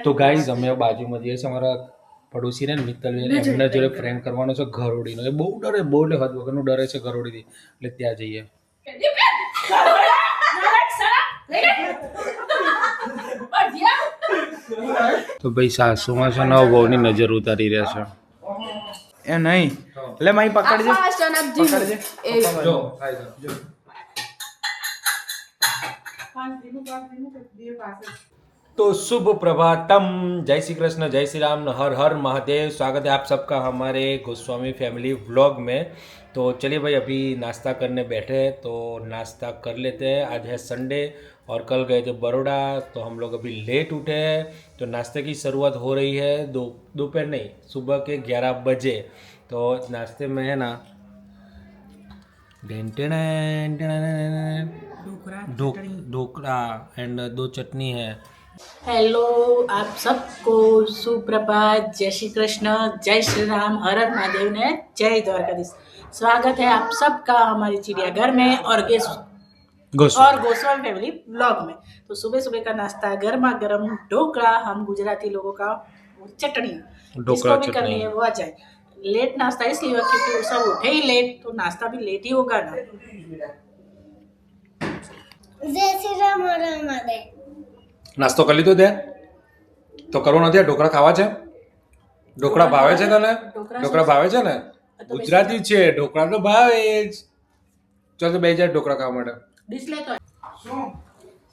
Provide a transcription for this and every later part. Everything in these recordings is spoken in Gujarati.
તો ગાઈઝ અમે બાજુમાં જઈએ છીએ અમારા પડોશી ને મિત્તલબેન એમના જોડે પ્રેન્ક કરવાનો છે ઘરોડીનો. એ બહુ ડરે, બહુ એટલે હદ વગરનું ડરે છે ઘરોડીથી, એટલે ત્યાં જઈએ. તો ભાઈ સાસુમાં છે ને બહુની નજર ઉતારી રહ્યા છે. એ નહીં એટલે મારી પકડજે જો तो शुभ प्रभातम, जय श्री कृष्ण, जय श्री राम, हर हर महादेव। स्वागत है आप सबका हमारे गोस्वामी फैमिली व्लॉग में। तो चलिए भाई अभी नाश्ता करने बैठे हैं, तो नाश्ता कर लेते हैं। आज है संडे और कल गए थे बड़ौदा, तो हम लोग अभी लेट उठे हैं। तो नाश्ते की शुरुआत हो रही है दोपहर नहीं, सुबह के 11 बजे। तो नाश्ते में है ना ढोकला एंड 2 चटनी है। हेलो आप सबको सुप्रभात, जय श्री कृष्ण, जय श्री राम, हर हर महादेव ने जय द्वारकाधीश। स्वागत है आप सबका हमारे चिड़ियाघर में और गोस्वामी फैमिली ब्लॉग में। तो सुबह सुबह का नाश्ता गर्मा गर्म ढोकला, हम गुजराती लोगों का चटनी, जिसको भी करनी है वो आ जाए। लेट नाश्ता इसलिए हुआ क्योंकि सब उठे ही लेट, तो नाश्ता भी लेट ही होगा ना। जय श्री राम, हर हर महादेव। નાસ્તો કરી લીધો તે? તો કરવો નથી? ઢોકળા ખાવા છે? ઢોકળા ભાવે છે તને? ઢોકળા ભાવે છે ને? ગુજરાતી છે, ઢોકળા તો ભાવે જ. ચાલ તો બે જાય ઢોકળા ખાવા માટે. ડિસ્પ્લે તો શું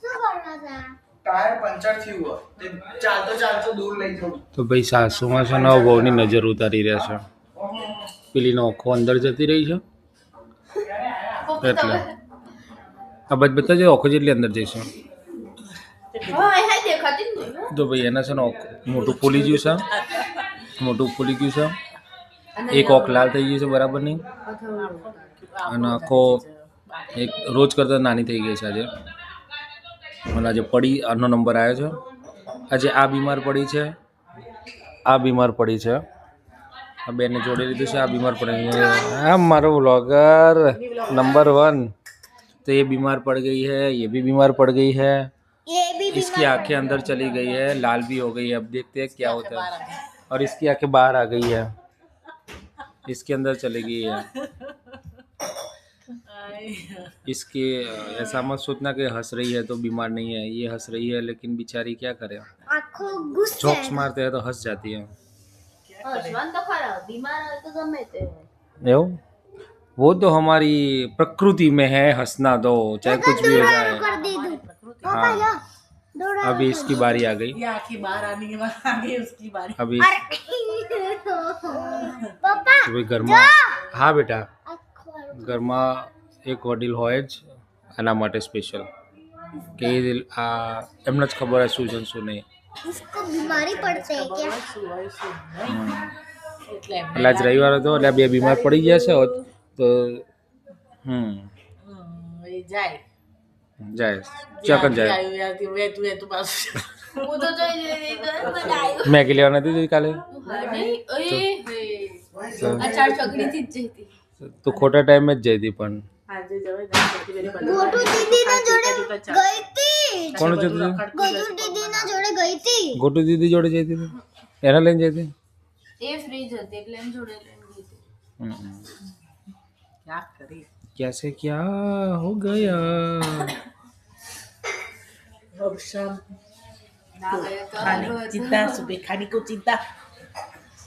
કરવા હતા? ટાયર પંચર થયું તે ચાલતો ચાલતો દૂર લઈ જવું. તો ભાઈ સાસુમાં છે ને બહુની નજર ઉતારી રહ્યા છે. પેલીનો આંખો અંદર જતી રહી છે એટલે આ બધા જે આંખો જેટલી અંદર જઈશે. તો ભાઈ એના છે ને મોટું ફૂલી ગયું છે, એક ઓખ લાલ થઈ ગયું છે બરાબર નહીં, અને આખો એક રોજ કરતાં નાની થઈ ગઈ છે આજે. અને આજે પડી આનો નંબર આવ્યો છે. આજે આ બીમાર પડી છે, આ બીમાર પડી છે, આ બેને જોડી લીધું છે, આ બીમાર પડી છે. હા મારો વ્લોગર नंबर 1. तो ये बीमार पड़ गई है, ये भी बीमार पड़ गई है, इसकी आंखें अंदर चली गई है, लाल भी हो गई है. अब देखते हैं क्या होता है. और इसकी आंखें बाहर आ गई है, इसके अंदर चली गई है. इसके ऐसा मत सोचना कि हंस रही है तो बीमार नहीं है, ये हंस रही है लेकिन बेचारी क्या करे, जोक्स मारते हैं तो हंस जाती है. એવું वो तो हमारी प्रकृति में है, हंसना दो चाहे कुछ भी हो जाए. हाँ अभी इसकी बारी आ गई, ये आंखें बाहर आने के बाद आ गई उसकी बारी. अभी પપ્પા तो भाई ઘરમાં હા બેટા ઘરમાં એક વડીલ હોય જ આના માટે સ્પેશિયલ, કે આ એમને જ ખબર હોય શું છે ને શું નહીં. इसको बीमारी पड़ते है क्या? એટલે એટલે આજ રવિવાર હતો એટલે આ બે બીમાર પડી ગયા છે તો એ જાય જાય ચકન જાય. તું પાછું હું તો જોઈ લીધી તો મને આવ્યું. મેગી લેવા નથી જઈ કાલે? અચાર છોકરીથી જ જઈતી. તો ખોટા ટાઈમે જ જઈ હતી પણ. આજે જવાય ગોટુ દીદીના જોડે ગઈતી. કોણ જતી હતી? ગોટુ દીદીના જોડે ગઈતી. ગોટુ દીદી જોડે જઈ હતી? એને લઈને જઈ હતી? એ ફ્રી જ હતી એટલે એમ જોડે લઈને ગઈતી. क्या करी कैसे क्या हो गया? अब शाम खाने चिंता, सुबह खाने को चिंता.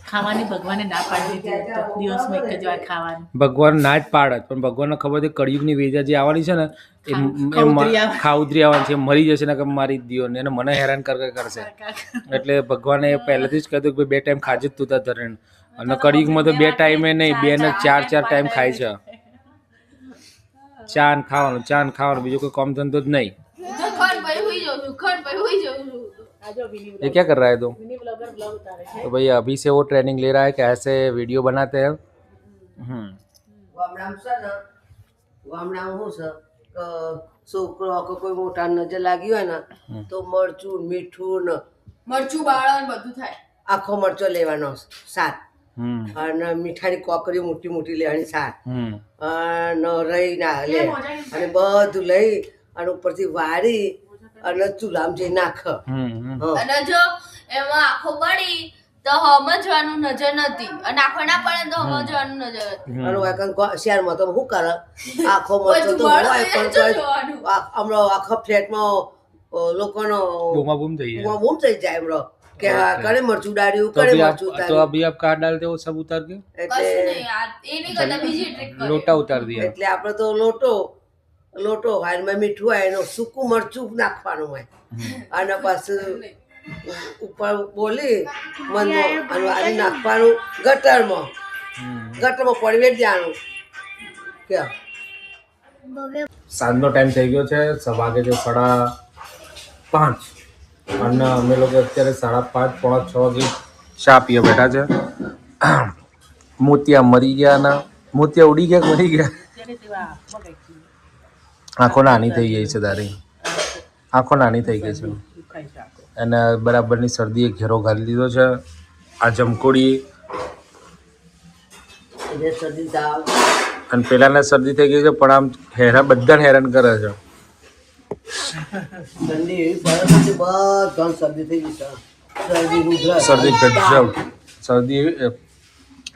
ખાવાની ભગવાને ના પાડી દીધી તો દિવસમાં એક જ વાર ખાવાની. ભગવાન ના જ પાડત, પણ ભગવાનને ખબર છે કળિયુગની વેજા જે આવવાની છે ને એ ખાઉતરી આવવાની છે, મરી જશે ને કે મારી દિયો ને એને મને હેરાન કરશે. એટલે ભગવાને પહેલેથી જ કહ્યું કે 2 ટાઈમ ખાજે તું તાર ધરણ, અને કળિયુગમાં તો 2 ટાઈમે નહીં 2 ને 4 ટાઈમ ખાય છે. ચાન ખાવાનું બીજું કોઈ કામ ધંધો જ નહીં. ये क्या कर रहा है तुम? तो भैया अभी से वो ट्रेनिंग ले रहा है कि ऐसे वीडियो बनाते हैं. ગામડામાં શું છે કે છોકરો કે કોઈ મોટા નજર લાગી હોય ને તો મરચું મીઠું ને મરચું બાળા બધું થાય. આખો મરચો લેવાનો સાત, અને મીઠાની કોકરી મોટી મોટી લેવાની સાત, અને રહી ના લે, અને બધું લઈ અને ઉપરથી વાળી અને ચૂલામાં જઈ નાખ. અને જો એમાં આંખો પડી તો સમજવાનું નજર નથી અને આંખો ના પડે તો સમજવાનું નજર હતી. અને વાંકણ શહેરમાં તો શું કરે આખો મરચો તો બધું હોય પણ બધું જોવાનું. હમણાં આખા ફ્લેટમાં લોકોનો बूमा बूम चाहिए બૂમ થઈ જાય હમણાં કે હા કરે મરચું ડાળ્યું तो કરે अभी आप મરચું तो ઉતાર્યું अभी आप कहाँ डालते हो सब उतार के કશું એટલે નહીં આ એ નહીં કરતા બીજી ટ્રીક કરે. लोटा उतार दिया એટલે આપણે તો લોટો હોય એમાં મીઠું હોય એનું સૂકું મરચું નાખવાનું હોય અને પાછું ઉપર બોલી મનમાં અને આને નાખવાનું ગટરમાં પડી દેવાનું કે સાંજનો ટાઈમ થઈ ગયો છે વાગે છે 5:30 અને અમે લોકો અત્યારે 5:30 પોણા 6 વાગે ચા પીવા બેઠા છે મોતિયા મરી ગયા ના મોતિયા ઉડી ગયા કે મરી ગયા આંખો નાની થઈ ગઈ છે તારી આંખો નાની થઈ ગઈ છે અને બરાબરની શરદીએ ઘેરો ઘાલી દીધો છે આ જમકોડી એટલે શરદી તાવ અને પેલાને શરદી થઈ ગઈ છે પણ આમ બધાને હેરાન કરે છે ઠંડી એવી પડે છે બધા શરદી થઈ ગઈ છે શરદી રુદ્ર શરદી ગજબ શરદી એવી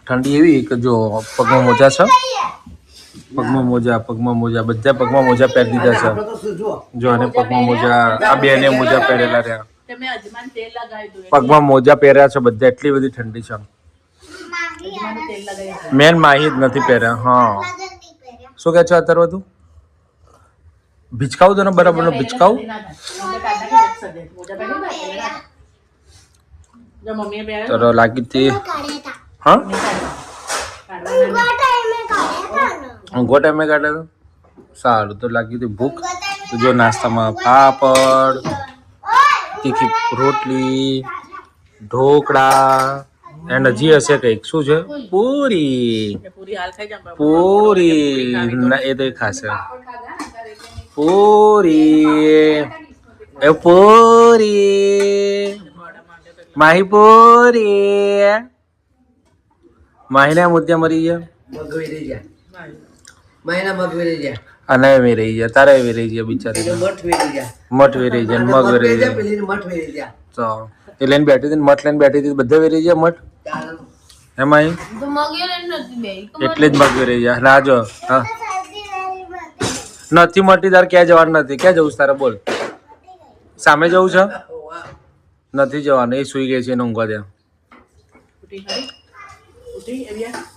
ઠંડી એવી કે જો પગમાં મોજા છે પગમાં મોજા બધા પગમાં મોજા પહેરી દીધા છે આપણે તો શું જુઓ જો અને પગમાં મોજા આ બેને મોજા પહેરેલા રહ્યા તમે અજમાન તેલ લગાવી દો પગમાં મોજા પહેર્યા છે બધા એટલી બધી ઠંડી છે અજમાનું તેલ લગાવી દો મેન માહી જ નથી પહેર્યા હા શું કહે છો અત્યારે બધું ભીચકાવું તો ને બરાબર ભીચકાવું જો મમ્મીએ પહેર્યા ચલો લાગી હતી હા ઊંઘો ટાઈમે કાઢે તો સારું તો લાગી હતી ભૂખ તો જો નાસ્તામાં પાપડ તીખી રોટલી ઢોકળા અને હજી હશે કંઈક શું છે પૂરી પૂરી હાલ ખાઈ જામ પૂરી ના એ તો એ ખાશે પૂરી એ પૂરી માહી પૂરી માહીને મોતિયા મરી ગયા મગવી રહી જાય મહિના મગ વેરી જાય અને એવી રહી ગયા તારે એવી રહી ગયા બિચારી એટલે મઠ વેરી જાય મઠ વેરી જાય મગ વેરી જાય પેલી મઠ વેરી જાય તો એ લઈને બેઠી હતી મઠ લઈને બેઠી હતી બધા વેરી જાય મઠ ચાલો એમાં તો મગી લઈને નથી બે એટલે જ મગ વેરી જાય ના જો હા નથી મટી તારે ક્યાં જવાનું નથી ક્યાં જવું છે તારે બોલ સામે જવું છે નથી જવાનું એ સુઈ ગઈ છે એને ઊંઘવા દે ઉઠી ખરી ઉઠી એવિયા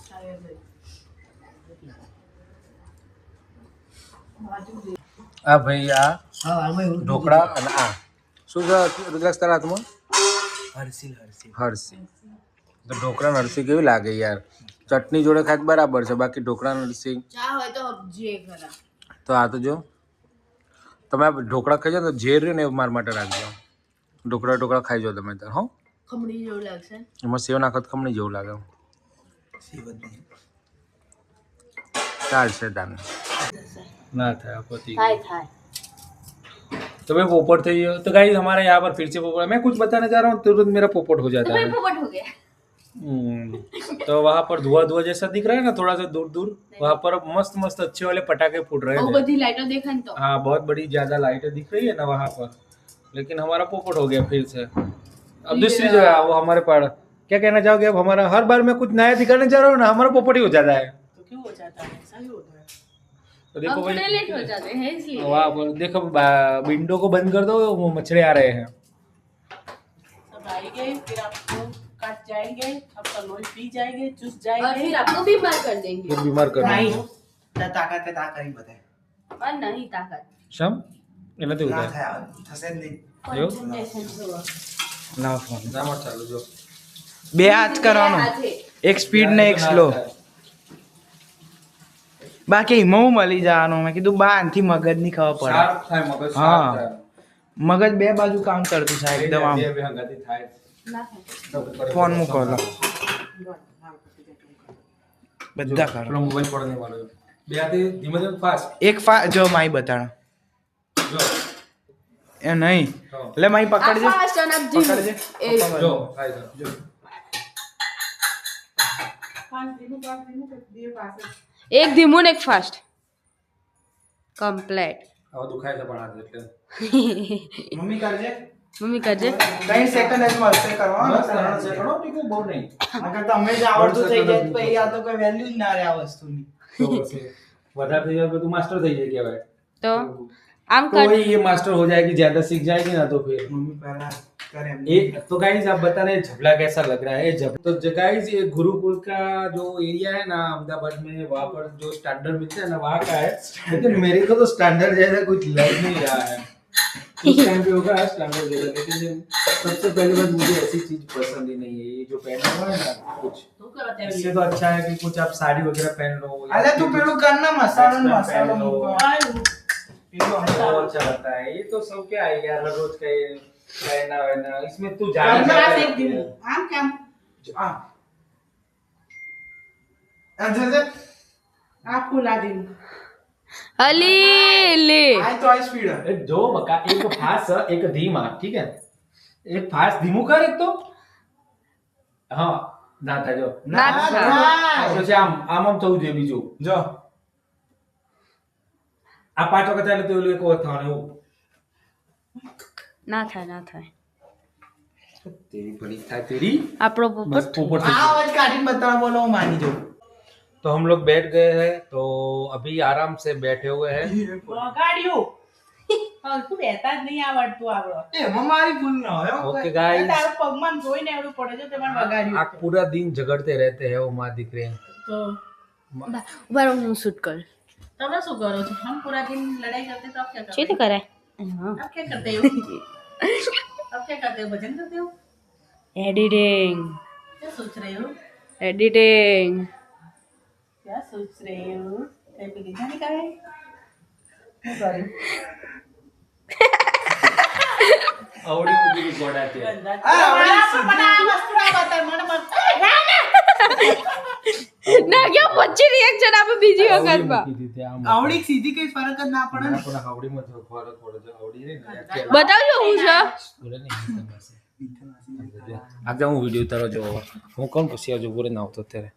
આ ભાઈ આ હા આમાં એવું ઢોકળા અને આ શું છે રુદ્રાક્ષ તારા હાથમાં હરસી તો ઢોકળા ને હરસી કેવી લાગે યાર ચટણી જોડે ખાય તો બરાબર છે બાકી ઢોકળા ને હરસી ચા હોય તો જે ખરા તો આ તો જો તમે આ ઢોકળા ખાઈ જાઓ તો ઝેર રહ્યું ને એવું મારા માટે રાખજો ઢોકળા ખાઈ જાઓ તમે તો હો ખમણી જેવું લાગશે એમાં સેવ નાખો તો ખમણી જેવું લાગે ચાલશે તાને ना था पति થાય तो मैं पोपट थे ये तो गाइस हमारे यहाँ पर फिर से पोपट मैं कुछ बताने जा रहा हूँ तुरंत मेरा पोपट हो जाता है પોપટ હો ગયા तो वहाँ पर धुआं धुआं जैसा दिख रहा है ना थोड़ा सा दूर दूर वहाँ पर मस्त मस्त अच्छे वाले पटाखे फूट रहे બહુ थे બધી લાઈટો દેખાય ને તો हाँ बहुत बड़ी ज्यादा लाइटें दिख रही है ना वहाँ पर लेकिन हमारा पोपट हो गया फिर से अब दूसरी जगह वो हमारे पास क्या कहना चाहोगे अब हमारा हर बार मैं कुछ नया दिखाने जा रहा हूँ ना हमारा पोपट ही हो जाता है तो क्यों हो जाता है ऐसा ही होता है तो देखो अब भाई लेट हो जाते हैं इसलिए वहाँ पर देखो विंडो को बंद कर दो वो मच्छरे आ रहे हैं सब आएंगे फिर आपको काट जाएंगे आपका लोही पी जाएंगे चूस और जाएंगे फिर आपको बीमार कर देंगे फिर बीमार कर नहीं તાકાત તા કરી બતાય और नहीं ताकत શમ એ નથી ના ઉતાર થાય થશે જ નહીં એવું Concentration જોવો. ના ફોન ના મત ચાલુ જો બે હાથ કરવાનો હાથે. એક સ્પીડ ને એક સ્લો બાકી એમાં હું મળી જવાનું મેં કીધું બા આનથી મગજ ની ખબર પડે શાર્પ થાય મગજ હા. શાર્પ થાય મગજ બે બાજુ કામ કરતું થાય એકદમ આમ બે હંગાથી થાય ના થાય. ફોન મૂકો લો બધા કરો પેલો મોબાઈલ પડને વાળો બે હાથે ધીમે ધીમે ફાસ્ટ એક જો માઈ બતાડો જો એ નહીં એટલે માઈ પકડજે આ fast અને આ ધીમું. પકડજે એ જો થાય છે જો એક ધીમું ને એક ફાસ્ટ કમ્પ્લેટ હવે દુખાય છે પણ હાથ એટલે મમ્મી કરજે મમ્મી કરજે 3 સેકન્ડ જ મળશે કરવાનો બસ 3 સેકન્ડો ટીકું બહુ નહીં અગર તમે જ આવડતું થઈ જાય તો પછી આ તો કોઈ વેલ્યુ જ ના રહે આ વસ્તુની તો પછી વધારે થઈ જાય તો તું मास्टर થઈ જાય કહેવાય તો આમ तो वही ये मास्टर हो जाएगी ज्यादा सीख जाएगी ना तो फिर મમ્મી પહેલા કરે એમ ये तो गाइस आप बता रहे हैं झबला कैसा लग रहा है तो गाइस ये गुरुकुल का जो एरिया है ना अहमदाबाद में वहाँ पर जो स्टैंडर्ड मिलता है ना वहाँ का है लेकिन मेरे को तो स्टैंडर्ड जैसा कुछ लग नहीं रहा है उस टाइम पे होगा स्टैंडर्ड जैसा लेकिन सबसे पहली बात मुझे ऐसी चीज पसंद ही नहीं है ये जो पहना हुआ है ना कुछ इससे तो अच्छा है कि कुछ आप साड़ी वगैरह पहन लो या અલે તું फिर પેલું કર ના મસાલો कुछ મસાલો पहन लो। મૂકો तो अच्छा लगता है ये तो सब क्या है यार हर रोज का ये पहना वहना इसमें तू આમ जाना કેમ આ આ જે આ ફૂલા દીન અલી લે આ તો આ સ્પીડ एक जो बका एक फास्ट एक धीमा ठीक है एक फास्ट धीमू कर एक तो हाँ ना था जो ના થાય. तो आम आम आम थવું જોઈએ બીજું જો આ 5 વખત ચાલે તો એક વખત થવાનું એવું ના થાય ના થાય तेरी बड़ी था तेरी આપણો बस પોપટ ऊपर આ से અવાજ કાઢીને બતાવો બોલો હું માની જાઉં तो हम लोग बैठ गए हैं तो अभी आराम से बैठे हुए हैं વગાડ્યું તું બેતા જ નહીં આવડતું આવડો એમાં મારી ભૂલ ના હોય હો. ओके गाइस તારું પગમાં જોઈને એવડું પડે છે તમારે વગાડ્યું आप पूरा दिन झगड़ते रहते हैं वो माँ दिख रहे हैं તો ઉભા હું શૂટ કર તમે શું કરો છો हम पूरा दिन लड़ाई करते तो आप क्या करते છે તો કરે आप क्या करते हो आप क्या करते हो भजन करते हो એડિટિંગ क्या सोच रहे हो એડિટિંગ क्या सोच रहे हो कहीं पे जाने का है मैं करूं अवड़ी मुझे भी गोड़ाते हैं ના કેમ પછી રિએક્શન આપે બીજી વખતમાં આવડી સીધી કઈ ફરક જ ના પડે ને પણ આવડીમાં તો ફરક પડે છે આવડી રે ને બતાવજો હું છે બોલે નહીં આજે હું વિડીયો તારો જોવો હું કોણ પછી આજે બોરે ના આવતો અત્યારે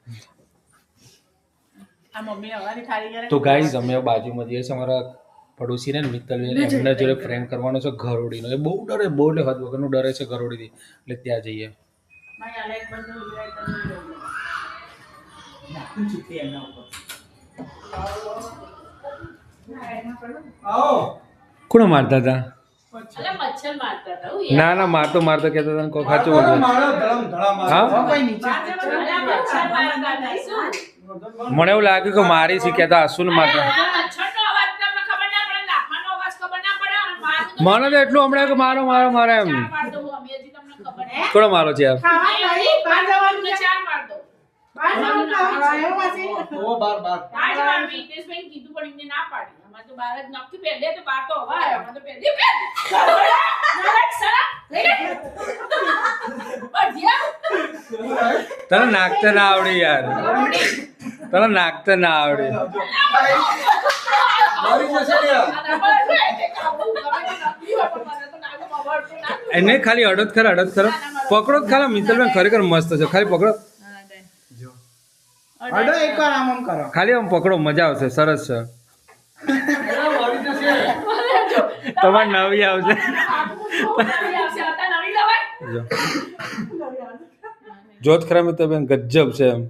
આ મમ્મી હવાની થાળી કરે તો ગાઈઝ અમે બાજુમાં જઈએ છીએ અમારા પડોશી ને મિત્તલ એમના જોડે ફ્રેન્ક કરવાનો છે ઘરોડીનો એ બહુ ડરે બહુ એટલે હદ વગરનું ડરે છે ઘરોડીથી એટલે ત્યાં જઈએ મારી અલેક બધું ઉલવાય તો નાખું ચૂકી એના ઉપર આવો કોણ મારતા હતા અલે મચ્છર મારતા હતા હું ના ના મારતો મારતો કહેતા હતા ને કોઈ ખાચું વગર મારો ધડમ ધડા મારો હા? હા કોઈ નીચે મચ્છર મારતા હતા શું મને એવું લાગ્યું કે મારી શી કહેતા અસુલ મારતા મચ્છરનો અવાજ તમને ખબર ના પડે લાખવાનો અવાજ ખબર ના પડે અને મારું મને તો એટલું હમણાં કે મારો મારો મારે એમ માર દો અમે હજી તમને ખબર નહીં કોણ મારો છે યાર ખાવા નહીં બહાર જવાનું છે ચાર માર દો બહાર જવાનું ખાવા આવ્યો માસી ઓ બાર બાર બહાર જવાનું વિકેશભાઈ કીધું પણ એમને ના પાડી અમારે તો બહાર જ નક્કી પહેલે તો બહાર તો હવા આવ્યો અમે તો પહેલે તને નાખતા ના આવડે યાર તને નાખતા ના આવડે મારી જશે ને એને ખાલી અડદ ખરા પકડો જ ખાલી મિત્તલબેન ખરેખર મસ્ત છે ખાલી પકડો અડો એકવાર આમ આમ કરો ખાલી આમ પકડો મજા આવશે સરસ છે તમારે નવી આવશે જો. જોત ખરા મિત્તલબેન ગજબ છે એમ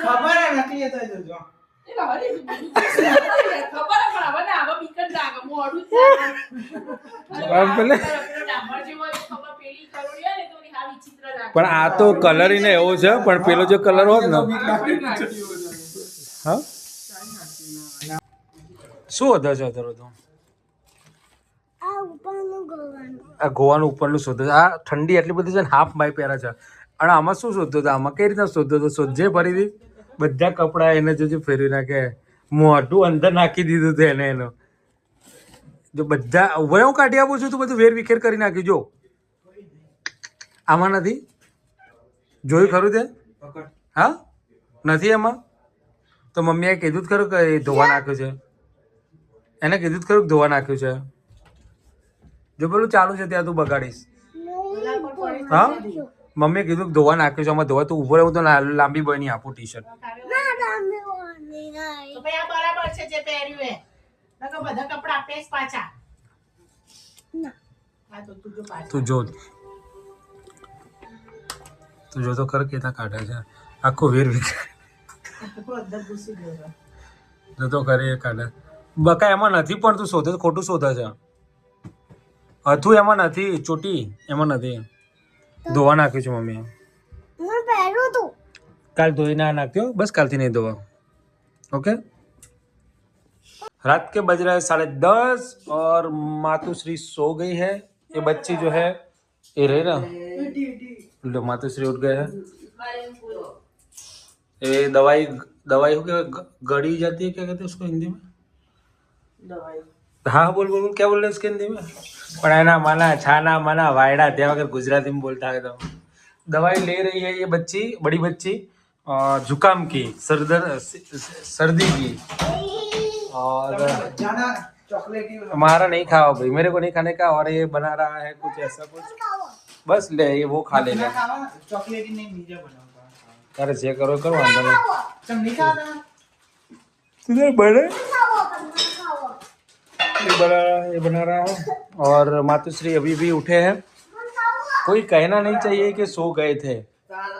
ખબર હે નકલી એ તો જોજો આમ પેલે પણ આ તો કલરીને એવો છે પણ પેલો જો કલર હોત ને હા શું વધે છે અત્યારે તો આ ગોવાનું ઉપરનું શોધે છે આ ઠંડી એટલી બધી છે ને હાફ બાય પહેરે છે અને આમાં શું શોધતો હતો આમાં કઈ રીતના શોધતો હતો શોધજે ફરીથી બધા કપડાં એને જો ફેરવી નાખે મોઢું અંદર નાખી દીધું હતું એને એનો જો બધા હવે હું કાઢી આપું છું તું બધું વેર વિખેર કરી નાખ્યું જો આમાં નથી જોયું ખરું તે હા નથી એમાં તો મમ્મીએ કીધું જ ખરું કે એ ધોવા નાખ્યું છે એને કીધું જ ખરું કે ધોવા નાખ્યું છે જો પેલું ચાલુ છે ત્યાં તું બગાડીશ હા મમ્મીએ કીધું કે ધોવા નાખ્યું છે આમાં ધોવા તું ઉભો રહે હું તો લાંબી બની આપું ટી શર્ટ તો ભાઈ આ બરાબર છે જે પહેર્યું એ નકર બધા કપડા આપે જ પાછા હા તો તું જો પાછા તું જો તો કર કેતા કાઢે છે આખો વેર અંદર ઘૂસી ગયો જો તો કરે એ કાઢે બકા એમાં નથી પણ તું શોધે ખોટું શોધે છે હતું એમાં નથી ચોટી એમાં નથી ધોવા નાખ્યું છે મમ્મી કાલ ધોઈ ના નાખ્યો બસ કાલથી नहीं धोवा ओके रात के बज रहे हैं 10:30 और मातुश्री सो गई है ये बच्ची जो है ये रहे ना लो मातुश्री उठ गए हैं ये दवाई हो गया गड़ी जाती है क्या कहते हैं उसको हिंदी में દવાઈ हाँ बोल बोल बोल, क्या बोल रहे हैं उसके हिंदी में पढ़ाना माना छाना माना वायड़ा त्या अगर गुजराती में बोलता है तो दवाई ले रही है ये बच्ची बड़ी बच्ची जुकाम की सर्दी की और जाना चॉकलेटी हमारा नहीं खाओ भाई मेरे को नहीं खाने का और ये बना रहा है कुछ ऐसा कुछ बस ले ये वो खा लेगा चॉकलेटी नहीं बीजा बनाऊंगा अरे जे करो करो वांधो नहीं तुम नहीं खाता तुझे बड़े ये बना रहा है और मातुश्री अभी भी उठे हैं कोई कहना नहीं चाहिए कि सो गए थे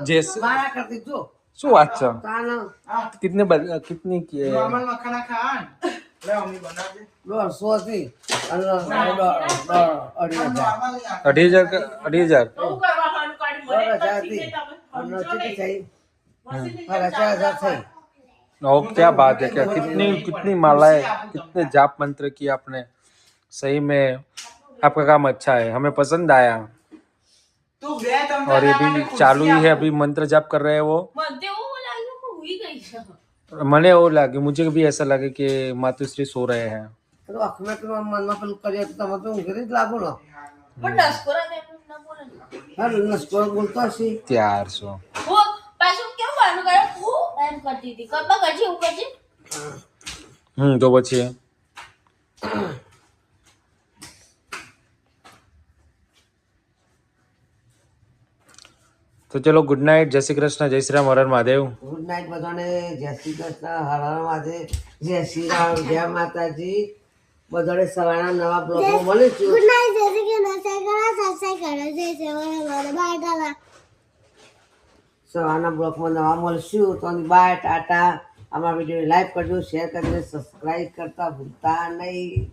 जैसे મારા કરતી જો શું વાત છે તાનો કિતની की नॉर्मल मखाना खा ले मम्मी बना दे 150 હતી અને 2,500 2,500 બહુ કરવા હારું કાઢી મને 2,000 પછી હતી તમે અને સમજો કેટલી નહીં. થઈ 4,000 થઈ और क्या बात है क्या कितनी कितनी मालाएं कितने जाप मंत्र किए आपने सही में आपका काम अच्छा है हमें पसंद आया तू गया तुम और ये भी चालू ही है अभी मंत्र जाप कर रहे हैं वो મને એવું લાગ્યું કે હુઈ ગઈ છે मने वो लगे मुझे भी ऐसा लगे कि मातुश्री सो रहे हैं તો અખના કે મનમાં પેલું કરીએ તો તમે તો ઊંઘી જ લાગો ને પણ નસકોરા ને એમ ના બોલે ને. હા નસ્કો બોલતો હશે 400 હું પાછું કેવું વાનું કરે હું એમ કરતી હતી કબા કરજે એવું કરજે तो बचिए तो चलो गुड नाइट जय श्री कृष्ण जय श्री राम हर हर महादेव ગુડ નાઇટ બધાને જય શ્રી કૃષ્ણ હર હર મહાદેવ જય શ્રી રામ જય માતાજી બધાને સવારના નવા બ્લોગમાં મળીશું સવારના બ્લોગમાં નવા મળશું તો બાય ટાટા અમારા વિડીયોને લાઈક કરજો શેર કરજો સબસ્ક્રાઈબ કરતા ભૂલતા નહીં